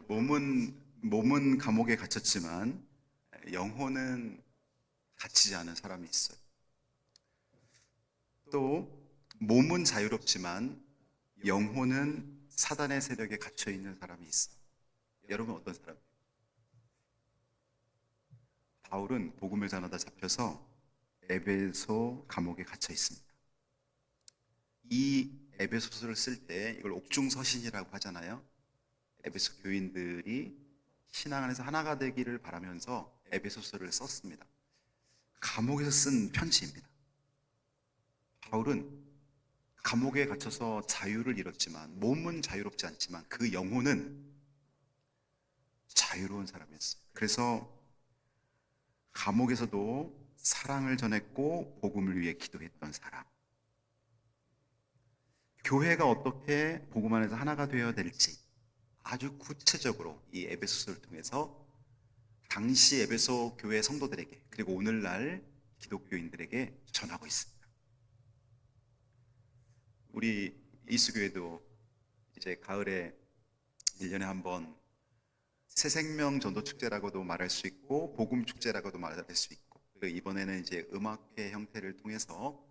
몸은 감옥에 갇혔지만 영혼은 갇히지 않은 사람이 있어요. 또 몸은 자유롭지만 영혼은 사단의 세력에 갇혀 있는 사람이 있어요. 여러분 어떤 사람? 바울은 복음을 전하다 잡혀서 에베소 감옥에 갇혀 있습니다. 이 에베소서를 쓸 때 이걸 옥중서신이라고 하잖아요. 에베소 교인들이 신앙 안에서 하나가 되기를 바라면서 에베소서를 썼습니다. 감옥에서 쓴 편지입니다. 바울은 감옥에 갇혀서 자유를 잃었지만 몸은 자유롭지 않지만 그 영혼은 자유로운 사람이었어요. 그래서 감옥에서도 사랑을 전했고 복음을 위해 기도했던 사람. 교회가 어떻게 복음 안에서 하나가 되어야 될지 아주 구체적으로 이 에베소서를 통해서 당시 에베소 교회 성도들에게 그리고 오늘날 기독교인들에게 전하고 있습니다. 우리 이수교회도 이제 가을에 1년에 한 번 새생명 전도축제라고도 말할 수 있고 복음축제라고도 말할 수 있고, 그리고 이번에는 이제 음악회 형태를 통해서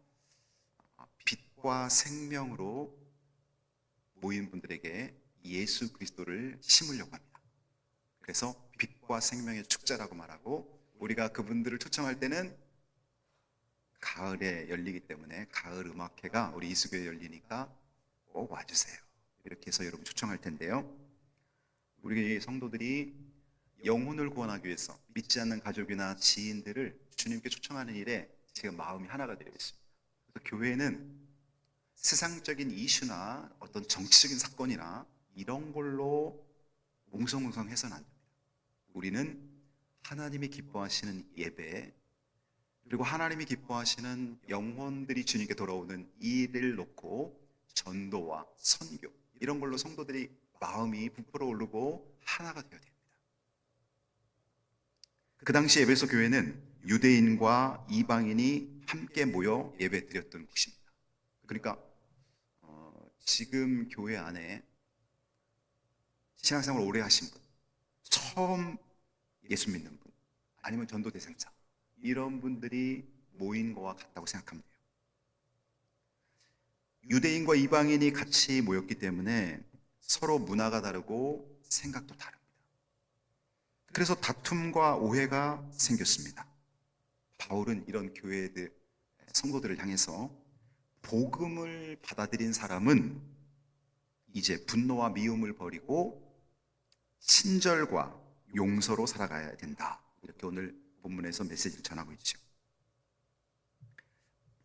빛과 생명으로 모인 분들에게 예수 그리스도를 심으려고 합니다. 그래서 빛과 생명의 축제라고 말하고, 우리가 그분들을 초청할 때는 가을에 열리기 때문에 가을 음악회가 우리 이수교에 열리니까 꼭 와주세요. 이렇게 해서 여러분 초청할 텐데요. 우리 성도들이 영혼을 구원하기 위해서 믿지 않는 가족이나 지인들을 주님께 초청하는 일에 지금 마음이 하나가 되어 있습니다. 그래서 교회는 세상적인 이슈나 어떤 정치적인 사건이나 이런 걸로 몽성몽성해서는 안 됩니다. 우리는 하나님이 기뻐하시는 예배, 그리고 하나님이 기뻐하시는 영혼들이 주님께 돌아오는 이 일을 놓고 전도와 선교, 이런 걸로 성도들이 마음이 부풀어 오르고 하나가 되어야 됩니다. 그 당시 에베소 교회는 유대인과 이방인이 함께 모여 예배 드렸던 곳입니다. 그러니까 지금 교회 안에 신앙생활 오래 하신 분, 처음 예수 믿는 분, 아니면 전도 대상자, 이런 분들이 모인 거와 같다고 생각하면 돼요. 유대인과 이방인이 같이 모였기 때문에 서로 문화가 다르고 생각도 다릅니다. 그래서 다툼과 오해가 생겼습니다. 바울은 이런 교회들, 성도들을 향해서 복음을 받아들인 사람은 이제 분노와 미움을 버리고 친절과 용서로 살아가야 된다. 이렇게 오늘 본문에서 메시지를 전하고 있죠.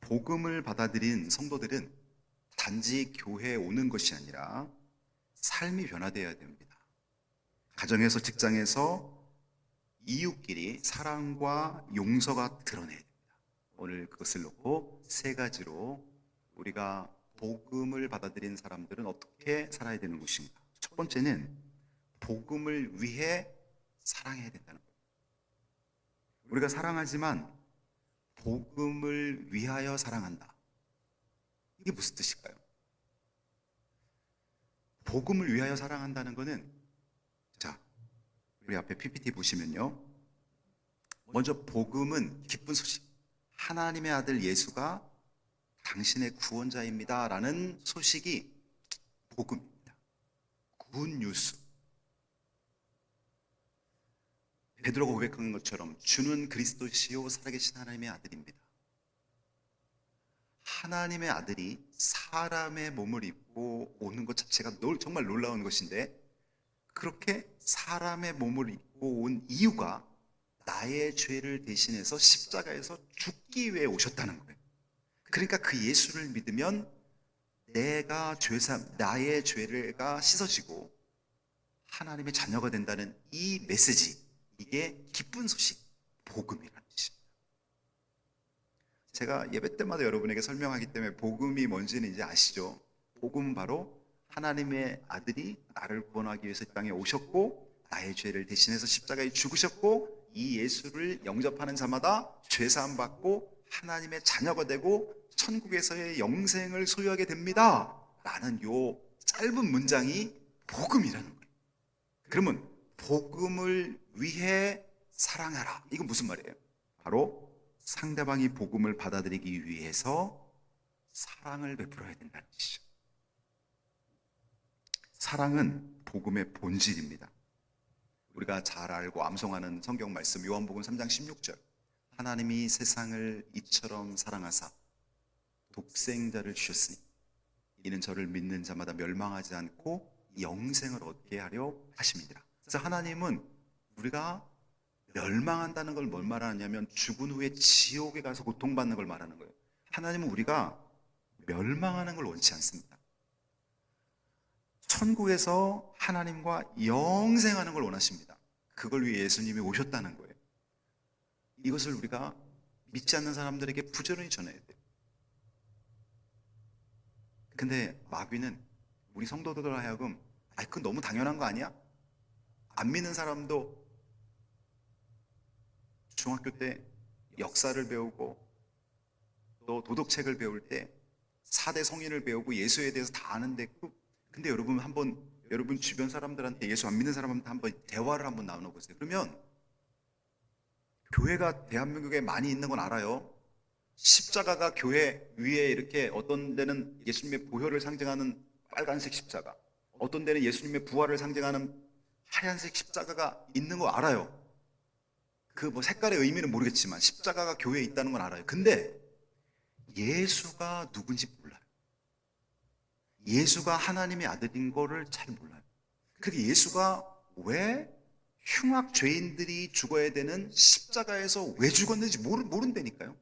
복음을 받아들인 성도들은 단지 교회에 오는 것이 아니라 삶이 변화되어야 됩니다. 가정에서, 직장에서 이웃끼리 사랑과 용서가 드러내야 됩니다. 오늘 그것을 놓고 세 가지로 우리가 복음을 받아들인 사람들은 어떻게 살아야 되는 것인가. 첫 번째는 복음을 위해 사랑해야 된다는 거예요. 우리가 사랑하지만 복음을 위하여 사랑한다. 이게 무슨 뜻일까요? 복음을 위하여 사랑한다는 것은, 자, 우리 앞에 PPT 보시면요. 먼저 복음은 기쁜 소식. 하나님의 아들 예수가 당신의 구원자입니다 라는 소식이 복음입니다. 굿뉴스. 베드로가 고백한 것처럼 주는 그리스도시요 살아계신 하나님의 아들입니다. 하나님의 아들이 사람의 몸을 입고 오는 것 자체가 정말 놀라운 것인데, 그렇게 사람의 몸을 입고 온 이유가 나의 죄를 대신해서 십자가에서 죽기 위해 오셨다는 거예요. 그러니까 그 예수를 믿으면 나의 죄가 씻어지고 하나님의 자녀가 된다는 이 메시지, 이게 기쁜 소식, 복음이라는 뜻입니다. 제가 예배 때마다 여러분에게 설명하기 때문에 복음이 뭔지는 이제 아시죠? 복음은 바로 하나님의 아들이 나를 구원하기 위해서 이 땅에 오셨고 나의 죄를 대신해서 십자가에 죽으셨고, 이 예수를 영접하는 자마다 죄사함 받고 하나님의 자녀가 되고 천국에서의 영생을 소유하게 됩니다 라는 요 짧은 문장이 복음이라는 거예요. 그러면 복음을 위해 사랑하라. 이건 무슨 말이에요? 바로 상대방이 복음을 받아들이기 위해서 사랑을 베풀어야 된다는 뜻이죠. 사랑은 복음의 본질입니다. 우리가 잘 알고 암송하는 성경 말씀 요한복음 3장 16절, 하나님이 세상을 이처럼 사랑하사 독생자를 주셨으니 이는 저를 믿는 자마다 멸망하지 않고 영생을 얻게 하려 하심이니라. 그래서 하나님은 우리가 멸망한다는 걸 뭘 말하냐면 죽은 후에 지옥에 가서 고통받는 걸 말하는 거예요. 하나님은 우리가 멸망하는 걸 원치 않습니다. 천국에서 하나님과 영생하는 걸 원하십니다. 그걸 위해 예수님이 오셨다는 거예요. 이것을 우리가 믿지 않는 사람들에게 부지런히 전해야 돼요. 근데 마귀는 우리 성도들로 하여금 그건 너무 당연한 거 아니야? 안 믿는 사람도 중학교 때 역사를 배우고 또 도덕책을 배울 때 4대 성인을 배우고 예수에 대해서 다 아는데, 근데 여러분 한번 여러분 주변 사람들한테, 예수 안 믿는 사람한테 한번 대화를 한번 나눠보세요. 그러면 교회가 대한민국에 많이 있는 건 알아요. 십자가가 교회 위에 이렇게, 어떤 데는 예수님의 보혈을 상징하는 빨간색 십자가, 어떤 데는 예수님의 부활을 상징하는 하얀색 십자가가 있는 거 알아요. 그 뭐 색깔의 의미는 모르겠지만 십자가가 교회에 있다는 건 알아요. 근데 예수가 누군지 몰라요. 예수가 하나님의 아들인 거를 잘 몰라요. 그게 예수가 왜 흉악 죄인들이 죽어야 되는 십자가에서 왜 죽었는지 모른다니까요.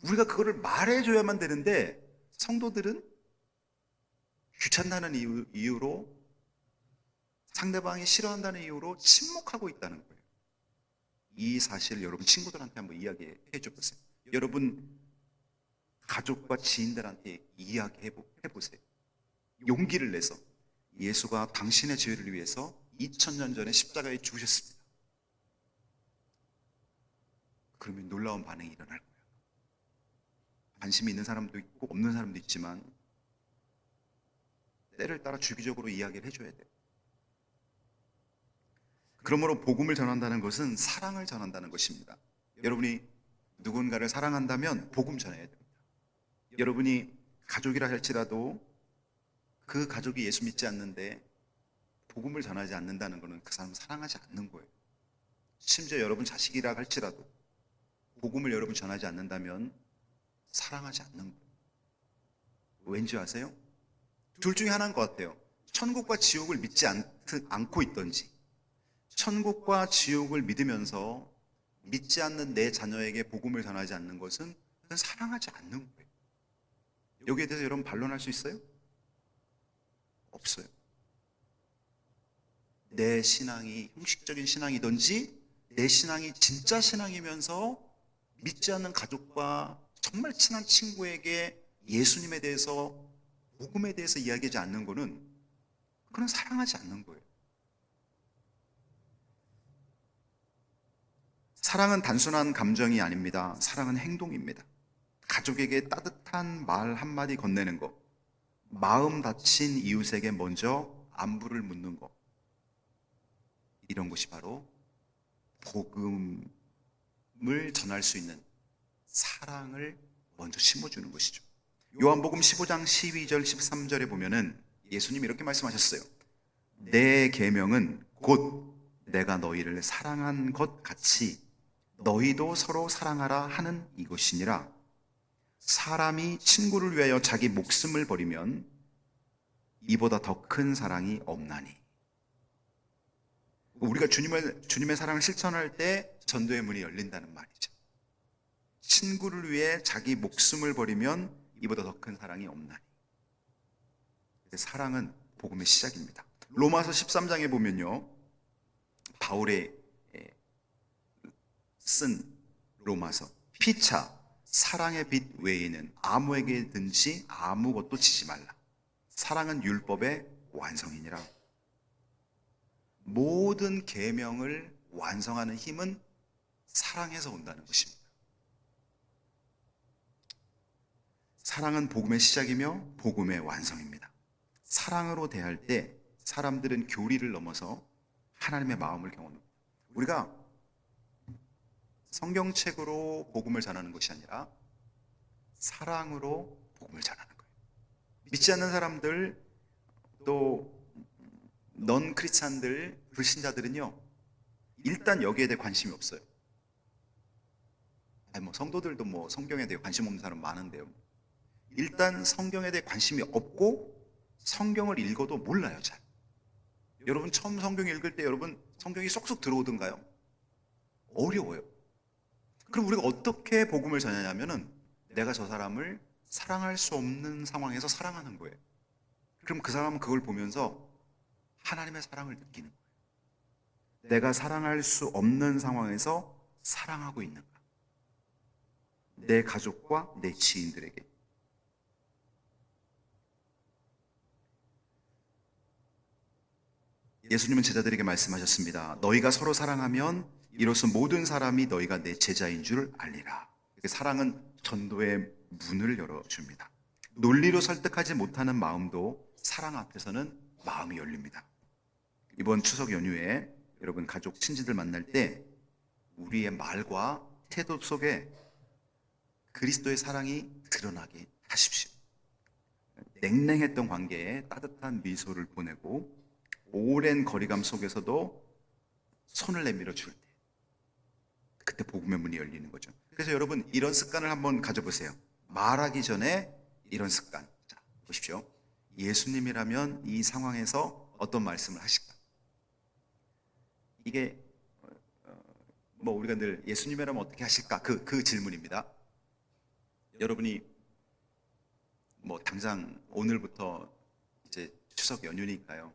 우리가 그거를 말해줘야만 되는데 성도들은 귀찮다는 이유로, 상대방이 싫어한다는 이유로 침묵하고 있다는 거예요. 이 사실을 여러분 친구들한테 한번 이야기해 줘보세요. 여러분 가족과 지인들한테 이야기해 보세요. 용기를 내서 예수가 당신의 죄를 위해서 2000년 전에 십자가에 죽으셨습니다. 그러면 놀라운 반응이 일어날 거예요. 관심이 있는 사람도 있고 없는 사람도 있지만 때를 따라 주기적으로 이야기를 해줘야 돼요. 그러므로 복음을 전한다는 것은 사랑을 전한다는 것입니다. 여러분이 누군가를 사랑한다면 복음 전해야 됩니다. 여러분이 가족이라 할지라도 그 가족이 예수 믿지 않는데 복음을 전하지 않는다는 것은 그 사람을 사랑하지 않는 거예요. 심지어 여러분 자식이라 할지라도 복음을 여러분 전하지 않는다면 사랑하지 않는 거예요. 왠지 아세요? 둘 중에 하나인 것 같아요. 천국과 지옥을 믿지 않고 있던지, 천국과 지옥을 믿으면서 믿지 않는 내 자녀에게 복음을 전하지 않는 것은 그건 사랑하지 않는 거예요. 여기에 대해서 여러분 반론할 수 있어요? 없어요. 내 신앙이 형식적인 신앙이든지 내 신앙이 진짜 신앙이면서 믿지 않는 가족과 정말 친한 친구에게 예수님에 대해서, 복음에 대해서 이야기하지 않는 것은 그건 사랑하지 않는 거예요. 사랑은 단순한 감정이 아닙니다. 사랑은 행동입니다. 가족에게 따뜻한 말 한마디 건네는 것, 마음 다친 이웃에게 먼저 안부를 묻는 것, 이런 것이 바로 복음을 전할 수 있는 사랑을 먼저 심어주는 것이죠. 요한복음 15장 12절 13절에 보면은 예수님이 이렇게 말씀하셨어요. 내 계명은 곧 내가 너희를 사랑한 것 같이 너희도 서로 사랑하라 하는 이것이니라. 사람이 친구를 위하여 자기 목숨을 버리면 이보다 더 큰 사랑이 없나니. 우리가 주님의 사랑을 실천할 때 전도의 문이 열린다는 말이죠. 친구를 위해 자기 목숨을 버리면 이보다 더 큰 사랑이 없나니. 사랑은 복음의 시작입니다. 로마서 13장에 보면요, 바울의 쓴 로마서, 피차 사랑의 빛 외에는 아무에게든지 아무것도 지지 말라. 사랑은 율법의 완성이니라. 모든 계명을 완성하는 힘은 사랑에서 온다는 것입니다. 사랑은 복음의 시작이며 복음의 완성입니다. 사랑으로 대할 때 사람들은 교리를 넘어서 하나님의 마음을 경험합니다. 우리가 성경책으로 복음을 전하는 것이 아니라 사랑으로 복음을 전하는 거예요. 믿지 않는 사람들, 또 넌 크리스찬들, 불신자들은요, 일단 여기에 대해 관심이 없어요. 아니, 성도들도 성경에 대해 관심 없는 사람 많은데요. 일단 성경에 대해 관심이 없고 성경을 읽어도 몰라요, 잘. 여러분 처음 성경 읽을 때 여러분 성경이 쏙쏙 들어오던가요? 어려워요. 그럼 우리가 어떻게 복음을 전하냐면은 내가 저 사람을 사랑할 수 없는 상황에서 사랑하는 거예요. 그럼 그 사람은 그걸 보면서 하나님의 사랑을 느끼는 거예요. 내가 사랑할 수 없는 상황에서 사랑하고 있는가? 내 가족과 내 지인들에게. 예수님은 제자들에게 말씀하셨습니다. 너희가 서로 사랑하면 이로써 모든 사람이 너희가 내 제자인 줄 알리라. 사랑은 전도의 문을 열어줍니다. 논리로 설득하지 못하는 마음도 사랑 앞에서는 마음이 열립니다. 이번 추석 연휴에 여러분 가족 친지들 만날 때 우리의 말과 태도 속에 그리스도의 사랑이 드러나게 하십시오. 냉랭했던 관계에 따뜻한 미소를 보내고 오랜 거리감 속에서도 손을 내밀어 줄 때, 그때 복음의 문이 열리는 거죠. 그래서 여러분 이런 습관을 한번 가져보세요. 말하기 전에 이런 습관. 자, 보십시오. 예수님이라면 이 상황에서 어떤 말씀을 하실까? 이게 우리가 늘 예수님이라면 어떻게 하실까? 그 질문입니다. 여러분이 당장 오늘부터 이제 추석 연휴니까요.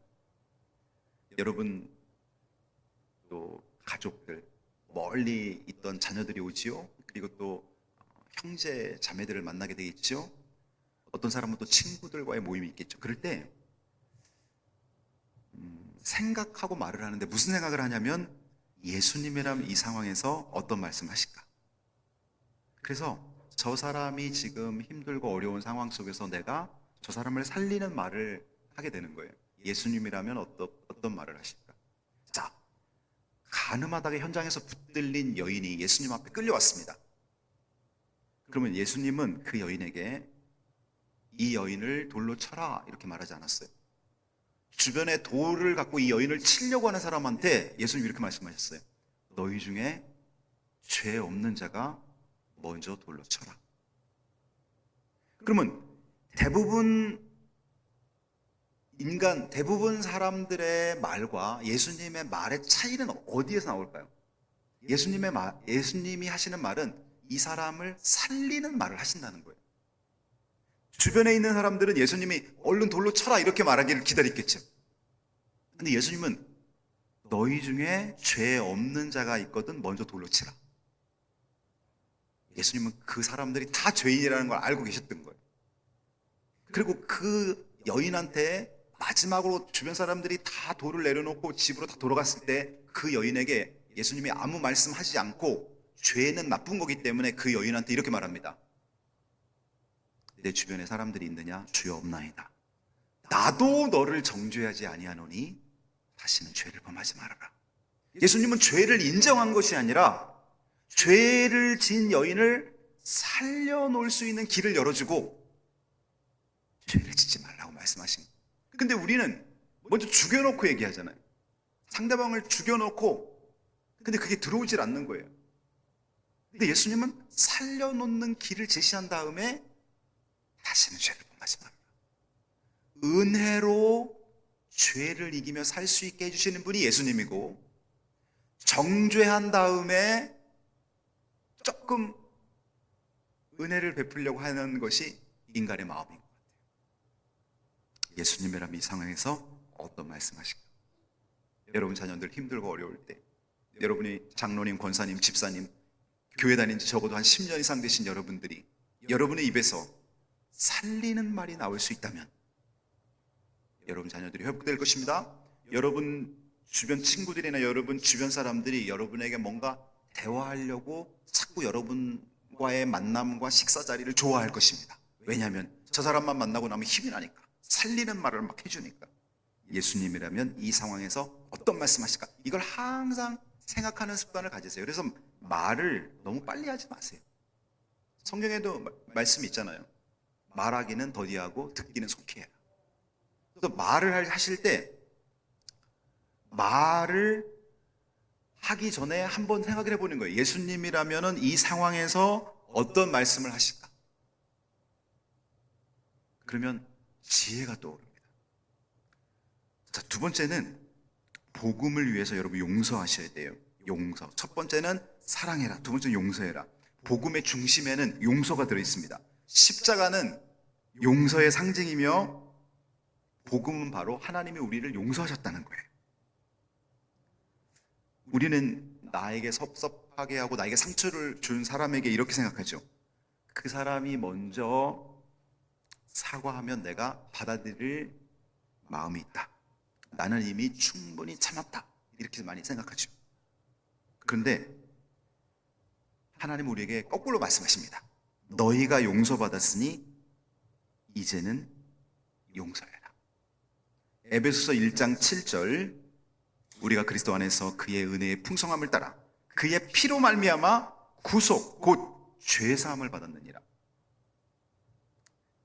여러분 또 가족들, 멀리 있던 자녀들이 오지요. 그리고 또 형제 자매들을 만나게 되겠죠. 어떤 사람은 또 친구들과의 모임이 있겠죠. 그럴 때 생각하고 말을 하는데 무슨 생각을 하냐면 예수님이라면 이 상황에서 어떤 말씀을 하실까? 그래서 저 사람이 지금 힘들고 어려운 상황 속에서 내가 저 사람을 살리는 말을 하게 되는 거예요. 예수님이라면 어떤 말을 하실까? 자, 가늠하다가 현장에서 붙들린 여인이 예수님 앞에 끌려왔습니다. 그러면 예수님은 그 여인에게 이 여인을 돌로 쳐라 이렇게 말하지 않았어요. 주변에 돌을 갖고 이 여인을 치려고 하는 사람한테 예수님이 이렇게 말씀하셨어요. 너희 중에 죄 없는 자가 먼저 돌로 쳐라. 그러면 대부분 사람들의 말과 예수님의 말의 차이는 어디에서 나올까요? 예수님이 하시는 말은 이 사람을 살리는 말을 하신다는 거예요. 주변에 있는 사람들은 예수님이 얼른 돌로 쳐라 이렇게 말하기를 기다렸겠죠. 근데 예수님은 너희 중에 죄 없는 자가 있거든 먼저 돌로 치라. 예수님은 그 사람들이 다 죄인이라는 걸 알고 계셨던 거예요. 그리고 그 여인한테 마지막으로 주변 사람들이 다 돌을 내려놓고 집으로 다 돌아갔을 때 그 여인에게 예수님이 아무 말씀하지 않고 죄는 나쁜 거기 때문에 그 여인한테 이렇게 말합니다. 내 주변에 사람들이 있느냐? 주여 없나이다. 나도 너를 정죄하지 아니하노니 다시는 죄를 범하지 말아라. 예수님은 죄를 인정한 것이 아니라 죄를 지은 여인을 살려놓을 수 있는 길을 열어주고 죄를 짓지 말라고 말씀하신 거예요. 근데 우리는 먼저 죽여놓고 얘기하잖아요. 상대방을 죽여놓고, 근데 그게 들어오질 않는 거예요. 근데 예수님은 살려놓는 길을 제시한 다음에 다시는 죄를 범하지 말아라. 은혜로 죄를 이기며 살 수 있게 해주시는 분이 예수님이고, 정죄한 다음에 조금 은혜를 베풀려고 하는 것이 인간의 마음인 것 같아요. 예수님이라면 이 상황에서 어떤 말씀하실까? 여러분 자녀들 힘들고 어려울 때, 여러분이 장로님, 권사님, 집사님, 교회 다닌 지 적어도 한 10년 이상 되신 여러분들이 여러분의 입에서 살리는 말이 나올 수 있다면 여러분 자녀들이 회복될 것입니다. 여러분 주변 친구들이나 여러분 주변 사람들이 여러분에게 뭔가 대화하려고 자꾸 여러분과의 만남과 식사 자리를 좋아할 것입니다. 왜냐하면 저 사람만 만나고 나면 힘이 나니까, 살리는 말을 막 해주니까. 예수님이라면 이 상황에서 어떤 말씀하실까? 이걸 항상 생각하는 습관을 가지세요. 그래서 말을 너무 빨리 하지 마세요. 성경에도 말씀이 있잖아요. 말하기는 더디하고 듣기는 속히 해라. 그래서 말을 하실 때 말을 하기 전에 한번 생각을 해보는 거예요. 예수님이라면 이 상황에서 어떤 말씀을 하실까? 그러면 지혜가 떠오릅니다. 자, 두 번째는 복음을 위해서 여러분 용서하셔야 돼요. 용서. 첫 번째는 사랑해라. 두 번째는 용서해라. 복음의 중심에는 용서가 들어있습니다. 십자가는 용서의 상징이며 복음은 바로 하나님이 우리를 용서하셨다는 거예요. 우리는 나에게 섭섭하게 하고 나에게 상처를 준 사람에게 이렇게 생각하죠. 그 사람이 먼저 사과하면 내가 받아들일 마음이 있다. 나는 이미 충분히 참았다. 이렇게 많이 생각하죠. 그런데 하나님 우리에게 거꾸로 말씀하십니다. 너희가 용서받았으니 이제는 용서해라. 에베소서 1장 7절, 우리가 그리스도 안에서 그의 은혜의 풍성함을 따라 그의 피로 말미암아 구속 곧 죄사함을 받았느니라.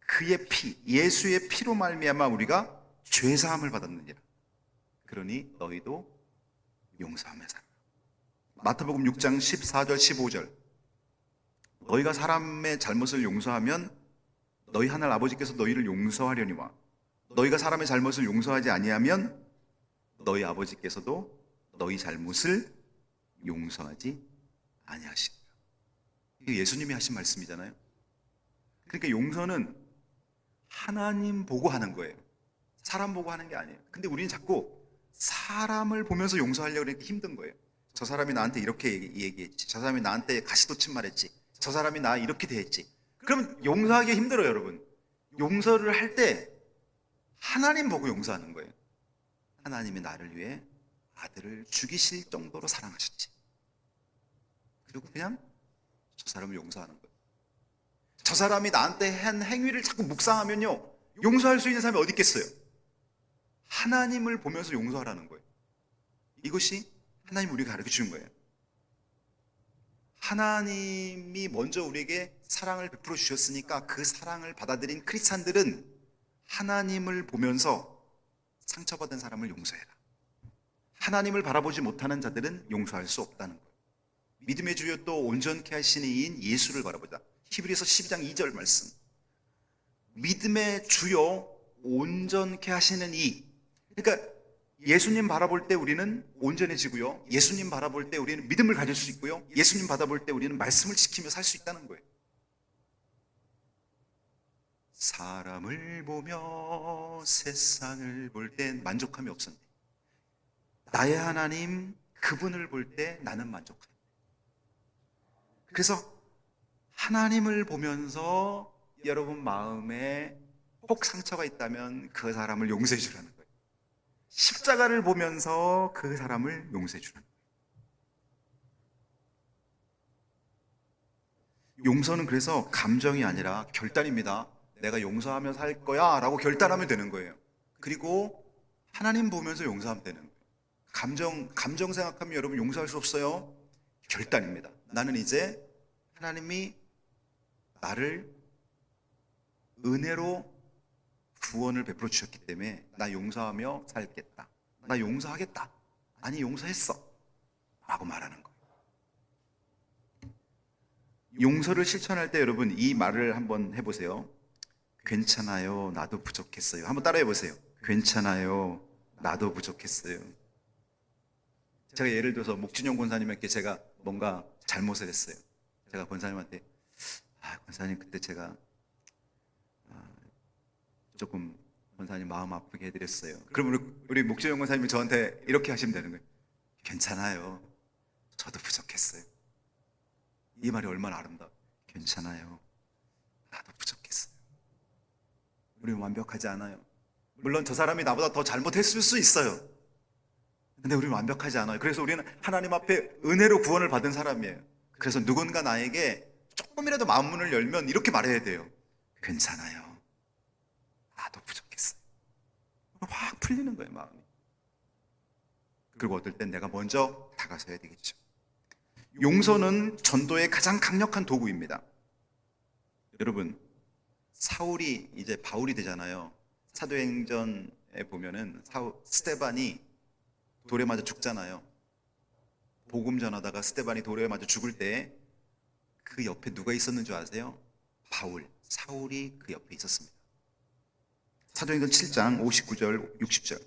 그의 피, 예수의 피로 말미암아 우리가 죄사함을 받았느니라. 그러니 너희도 용서하며 살아라. 마태복음 6장 14절 15절, 너희가 사람의 잘못을 용서하면 너희 하늘 아버지께서 너희를 용서하려니와 너희가 사람의 잘못을 용서하지 아니하면 너희 아버지께서도 너희 잘못을 용서하지 아니하시리라. 이게 예수님이 하신 말씀이잖아요. 그러니까 용서는 하나님 보고 하는 거예요. 사람 보고 하는 게 아니에요. 근데 우리는 자꾸 사람을 보면서 용서하려고 하니까 힘든 거예요. 저 사람이 나한테 이렇게 얘기했지. 저 사람이 나한테 가시돋친 말했지. 저 사람이 나 이렇게 대했지. 그러면 용서하기 힘들어요, 여러분. 용서를 할 때 하나님 보고 용서하는 거예요. 하나님이 나를 위해 아들을 죽이실 정도로 사랑하셨지. 그리고 그냥 저 사람을 용서하는 거예요. 저 사람이 나한테 한 행위를 자꾸 묵상하면요, 용서할 수 있는 사람이 어디 있겠어요? 하나님을 보면서 용서하라는 거예요. 이것이 하나님 우리가 가르쳐 주는 거예요. 하나님이 먼저 우리에게 사랑을 베풀어 주셨으니까 그 사랑을 받아들인 크리스찬들은 하나님을 보면서 상처받은 사람을 용서해라. 하나님을 바라보지 못하는 자들은 용서할 수 없다는 거예요. 믿음의 주여 또 온전케 하시는 이인 예수를 바라보자. 히브리서 12장 2절 말씀. 믿음의 주여 온전케 하시는 이. 그러니까 예수님 바라볼 때 우리는 온전해지고요, 예수님 바라볼 때 우리는 믿음을 가질 수 있고요, 예수님 바라볼 때 우리는 말씀을 지키며 살 수 있다는 거예요. 사람을 보며 세상을 볼 땐 만족함이 없었는데 나의 하나님 그분을 볼 때 나는 만족합니다. 그래서 하나님을 보면서 여러분 마음에 혹 상처가 있다면 그 사람을 용서해 주라는 거예요. 십자가를 보면서 그 사람을 용서해 주라는 거예요. 용서는 그래서 감정이 아니라 결단입니다. 내가 용서하며 살 거야 라고 결단하면 되는 거예요. 그리고 하나님 보면서 용서하면 되는 거예요. 감정 생각하면 여러분 용서할 수 없어요. 결단입니다. 나는 이제 하나님이 나를 은혜로 구원을 베풀어 주셨기 때문에 나 용서하며 살겠다. 나 용서하겠다. 아니 용서했어 라고 말하는 거예요. 용서를 실천할 때 여러분 이 말을 한번 해보세요. 괜찮아요. 나도 부족했어요. 한번 따라해 보세요. 괜찮아요. 나도 부족했어요. 제가 예를 들어서 목진영 권사님에게 제가 뭔가 잘못을 했어요. 제가 권사님한테 권사님 그때 제가 조금 권사님 마음 아프게 해드렸어요. 그럼 우리 목진영 권사님이 저한테 이렇게 하시면 되는 거예요. 괜찮아요. 저도 부족했어요. 이 말이 얼마나 아름다워요. 괜찮아요. 나도 부족했어요. 우리는 완벽하지 않아요. 물론 저 사람이 나보다 더 잘못했을 수 있어요. 근데 우리는 완벽하지 않아요. 그래서 우리는 하나님 앞에 은혜로 구원을 받은 사람이에요. 그래서 누군가 나에게 조금이라도 마음문을 열면 이렇게 말해야 돼요. 괜찮아요. 나도 부족했어요. 확 풀리는 거예요, 마음이. 그리고 어떨 땐 내가 먼저 다가서야 되겠죠. 용서는 전도의 가장 강력한 도구입니다. 여러분, 사울이 이제 바울이 되잖아요. 사도행전에 보면은 스데반이 돌에 맞아 죽잖아요. 복음 전하다가 스데반이 돌에 맞아 죽을 때 그 옆에 누가 있었는 줄 아세요? 사울이 그 옆에 있었습니다. 사도행전 7장 59절 60절.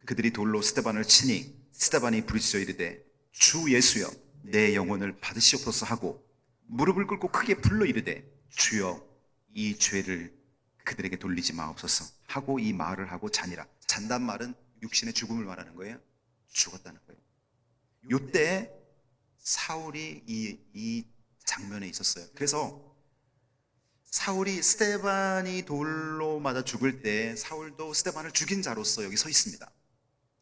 그들이 돌로 스데반을 치니 스데반이 부르짖어 이르되 주 예수여 내 영혼을 받으시옵소서 하고 무릎을 꿇고 크게 불러 이르되 주여 이 죄를 그들에게 돌리지 마옵소서 하고 이 말을 하고 자니라. 잔단 말은 육신의 죽음을 말하는 거예요. 죽었다는 거예요. 요때 사울이 이 장면에 있었어요. 그래서 사울이 스데반이 돌로 맞아 죽을 때 사울도 스데반을 죽인 자로서 여기 서 있습니다.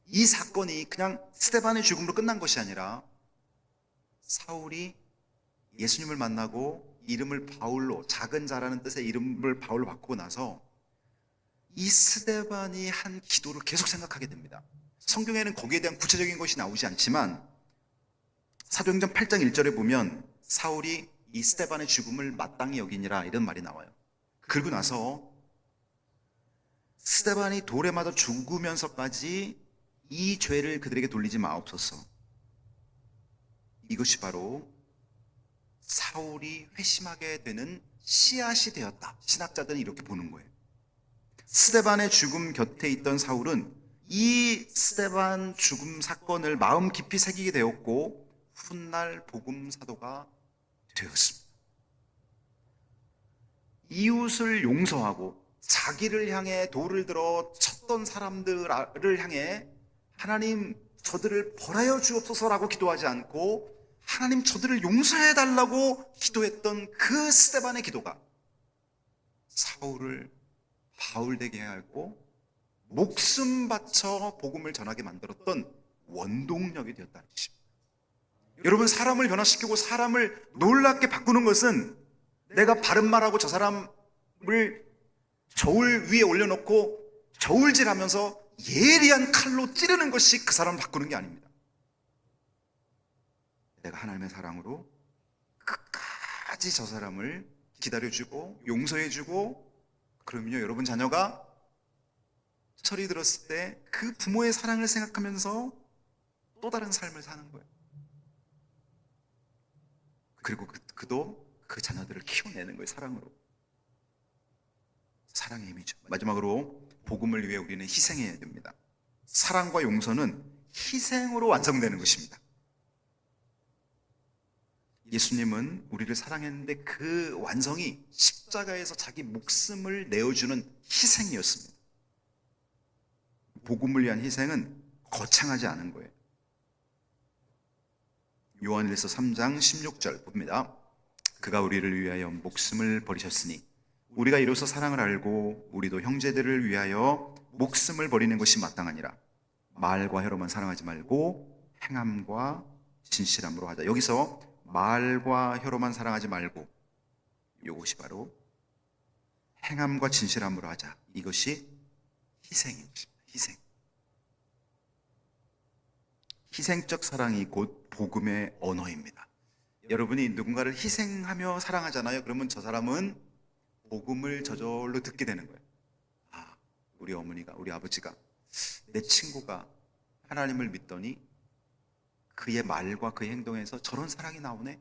이 사건이 그냥 스데반의 죽음으로 끝난 것이 아니라 사울이 예수님을 만나고 이름을 바울로, 작은 자라는 뜻의 이름을 바울로 바꾸고 나서 이 스데반이 한 기도를 계속 생각하게 됩니다. 성경에는 거기에 대한 구체적인 것이 나오지 않지만 사도행전 8장 1절에 보면 사울이 이 스데반의 죽음을 마땅히 여기니라 이런 말이 나와요. 그리고 나서 스데반이 돌에 맞아 죽으면서까지 이 죄를 그들에게 돌리지 마옵소서. 이것이 바로 사울이 회심하게 되는 씨앗이 되었다. 신학자들은 이렇게 보는 거예요. 스데반의 죽음 곁에 있던 사울은 이 스데반 죽음 사건을 마음 깊이 새기게 되었고 훗날 복음 사도가 되었습니다. 이웃을 용서하고 자기를 향해 돌을 들어 쳤던 사람들을 향해 하나님 저들을 벌하여 주옵소서라고 기도하지 않고 하나님 저들을 용서해 달라고 기도했던 그 스데반의 기도가 사울을 바울 되게 하고 목숨 바쳐 복음을 전하게 만들었던 원동력이 되었다는 것입니다. 여러분, 사람을 변화시키고 사람을 놀랍게 바꾸는 것은 내가 바른 말하고 저 사람을 저울 위에 올려놓고 저울질하면서 예리한 칼로 찌르는 것이 그 사람을 바꾸는 게 아닙니다. 내가 하나님의 사랑으로 끝까지 저 사람을 기다려주고 용서해주고, 그러면요 여러분 자녀가 철이 들었을 때 그 부모의 사랑을 생각하면서 또 다른 삶을 사는 거예요. 그리고 그도 그 자녀들을 키워내는 거예요. 사랑으로. 사랑의 힘이죠. 마지막으로 복음을 위해 우리는 희생해야 됩니다. 사랑과 용서는 희생으로 완성되는 것입니다. 예수님은 우리를 사랑했는데 그 완성이 십자가에서 자기 목숨을 내어주는 희생이었습니다. 복음을 위한 희생은 거창하지 않은 거예요. 요한일서 3장 16절 봅니다. 그가 우리를 위하여 목숨을 버리셨으니 우리가 이로써 사랑을 알고 우리도 형제들을 위하여 목숨을 버리는 것이 마땅하니라. 말과 혀로만 사랑하지 말고 행함과 진실함으로 하자. 여기서 말과 혀로만 사랑하지 말고, 이것이 바로 행함과 진실함으로 하자. 이것이 희생입니다. 희생적 사랑이 곧 복음의 언어입니다. 여러분이 누군가를 희생하며 사랑하잖아요. 그러면 저 사람은 복음을 저절로 듣게 되는 거예요. 아, 우리 어머니가, 우리 아버지가, 내 친구가 하나님을 믿더니 그의 말과 그의 행동에서 저런 사랑이 나오네.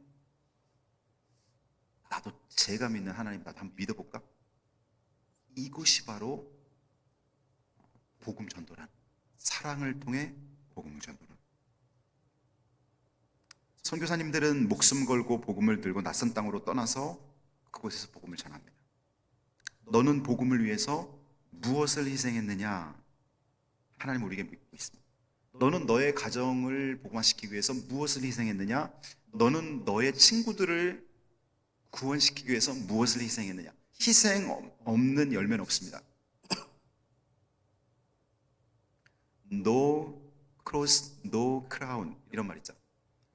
나도 제가 믿는 하나님 나도 한번 믿어볼까? 이것이 바로 복음 전도란, 사랑을 통해 복음 전도란. 선교사님들은 목숨 걸고 복음을 들고 낯선 땅으로 떠나서 그곳에서 복음을 전합니다. 너는 복음을 위해서 무엇을 희생했느냐? 하나님 우리에게 믿고 있습니다. 너는 너의 가정을 복음화시키기 위해서 무엇을 희생했느냐? 너는 너의 친구들을 구원시키기 위해서 무엇을 희생했느냐? 희생 없는 열매는 없습니다. No cross, no crown 이런 말 있죠.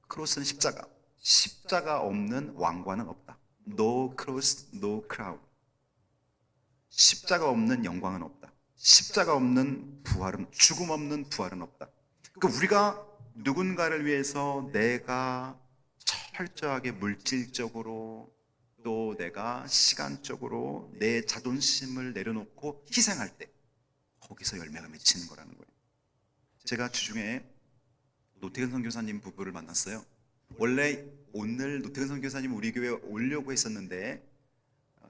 크로스는 십자가. 십자가 없는 왕관은 없다. No cross, no crown. 십자가 없는 영광은 없다. 십자가 없는 부활은, 죽음 없는 부활은 없다. 그러니까 우리가 누군가를 위해서 내가 철저하게 물질적으로 또 내가 시간적으로 내 자존심을 내려놓고 희생할 때 거기서 열매가 맺히는 거라는 거예요. 제가 주중에 노태근 선교사님 부부를 만났어요. 원래 오늘 노태근 선교사님 우리 교회에 오려고 했었는데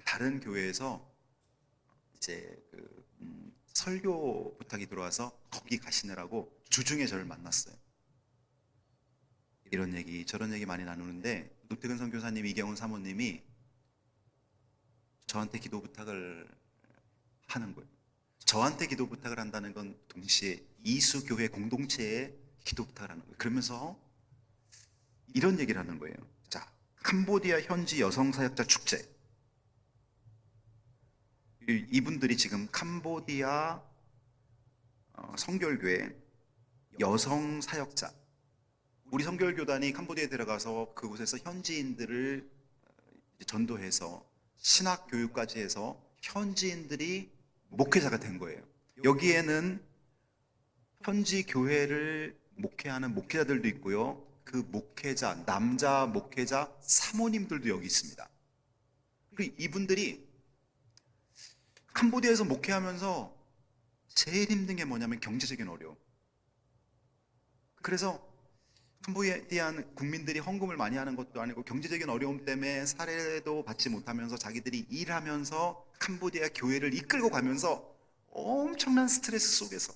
다른 교회에서 이제 설교 부탁이 들어와서 거기 가시느라고 주중에 저를 만났어요. 이런 얘기 저런 얘기 많이 나누는데 노태근 선교사님, 이경훈 사모님이 저한테 기도 부탁을 하는 거예요. 저한테 기도 부탁을 한다는 건 동시에 이수교회 공동체에 기도 부탁을 하는 거예요. 그러면서 이런 얘기를 하는 거예요. 자, 캄보디아 현지 여성 사역자 축제. 이분들이 지금 캄보디아 성결교회 여성 사역자, 우리 성결교단이 캄보디아에 들어가서 그곳에서 현지인들을 전도해서 신학 교육까지 해서 현지인들이 목회자가 된 거예요. 여기에는 현지 교회를 목회하는 목회자들도 있고요. 그 목회자, 남자 목회자 사모님들도 여기 있습니다. 그리고 이분들이 캄보디아에서 목회하면서 제일 힘든 게 뭐냐면 경제적인 어려움. 그래서 캄보디아는 국민들이 헌금을 많이 하는 것도 아니고 경제적인 어려움 때문에 사례도 받지 못하면서 자기들이 일하면서 캄보디아 교회를 이끌고 가면서 엄청난 스트레스 속에서,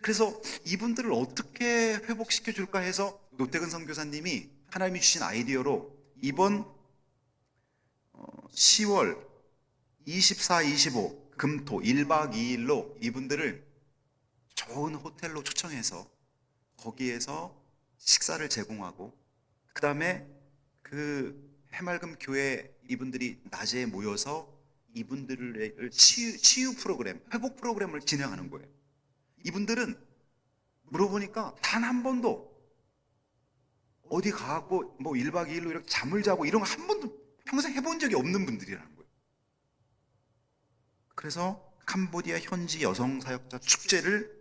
그래서 이분들을 어떻게 회복시켜 줄까 해서 노태근 선교사님이 하나님이 주신 아이디어로 이번 10월 24, 25 금토 1박 2일로 이분들을 좋은 호텔로 초청해서 거기에서 식사를 제공하고, 그 다음에 그 해맑음 교회 이분들이 낮에 모여서 이분들을 치유 프로그램, 회복 프로그램을 진행하는 거예요. 이분들은 물어보니까 단 한 번도 어디 가고 뭐 1박 2일로 이렇게 잠을 자고 이런 거 한 번도 평생 해본 적이 없는 분들이라는 거예요. 그래서 캄보디아 현지 여성 사역자 축제를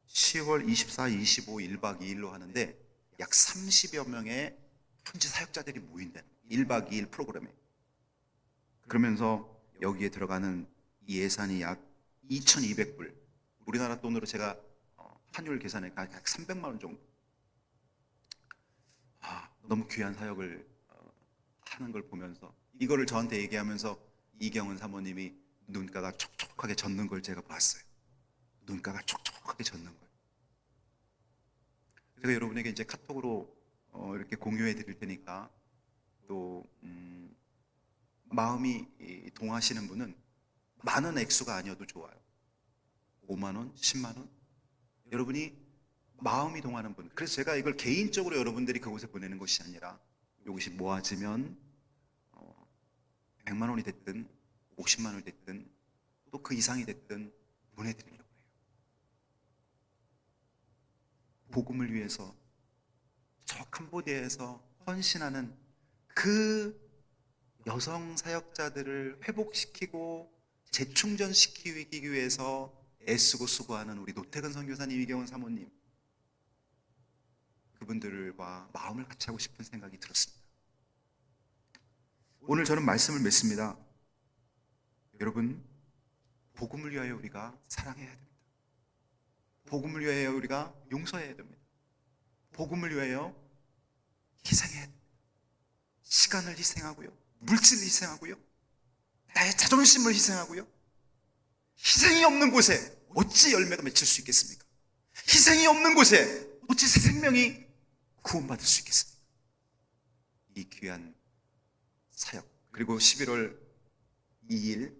10월 24, 25, 1박 2일로 하는데 약 30여 명의 현지 사역자들이 모인다는 1박 2일 프로그램에. 그러면서 여기에 들어가는 예산이 약 2,200불, 우리나라 돈으로 제가 환율 계산해 약 300만 원 정도. 너무 귀한 사역을 하는 걸 보면서 이거를 저한테 얘기하면서 이경은 사모님이 눈가가 촉촉하게 젖는 걸 제가 봤어요. 눈가가 촉촉하게 젖는 걸. 제가 여러분에게 이제 카톡으로 이렇게 공유해 드릴 테니까 또 마음이 동하시는 분은 많은 액수가 아니어도 좋아요. 5만 원, 10만 원. 여러분이 마음이 동하는 분. 그래서 제가 이걸 개인적으로 여러분들이 그곳에 보내는 것이 아니라 이것이 모아지면 100만 원이 됐든 50만 원이 됐든 또 그 이상이 됐든 보내드리려고 해요. 복음을 위해서 저 캄보디아에서 헌신하는 그 여성 사역자들을 회복시키고 재충전시키기 위해서 애쓰고 수고하는 우리 노태근 선교사님, 이경훈 사모님, 그분들과 마음을 같이 하고 싶은 생각이 들었습니다. 오늘 저는 말씀을 맺습니다. 여러분, 복음을 위하여 우리가 사랑해야 됩니다. 복음을 위하여 우리가 용서해야 됩니다. 복음을 위하여 희생해야 됩니다. 시간을 희생하고요, 물질을 희생하고요, 나의 자존심을 희생하고요. 희생이 없는 곳에 어찌 열매가 맺힐 수 있겠습니까? 희생이 없는 곳에 어찌 새 생명이 구원받을 수 있겠습니까? 이 귀한 사역, 그리고 11월 2일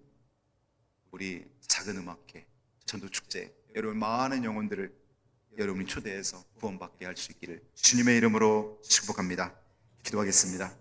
우리 작은 음악회 전도축제, 여러분 많은 영혼들을 여러분이 초대해서 구원받게 할 수 있기를 주님의 이름으로 축복합니다. 기도하겠습니다.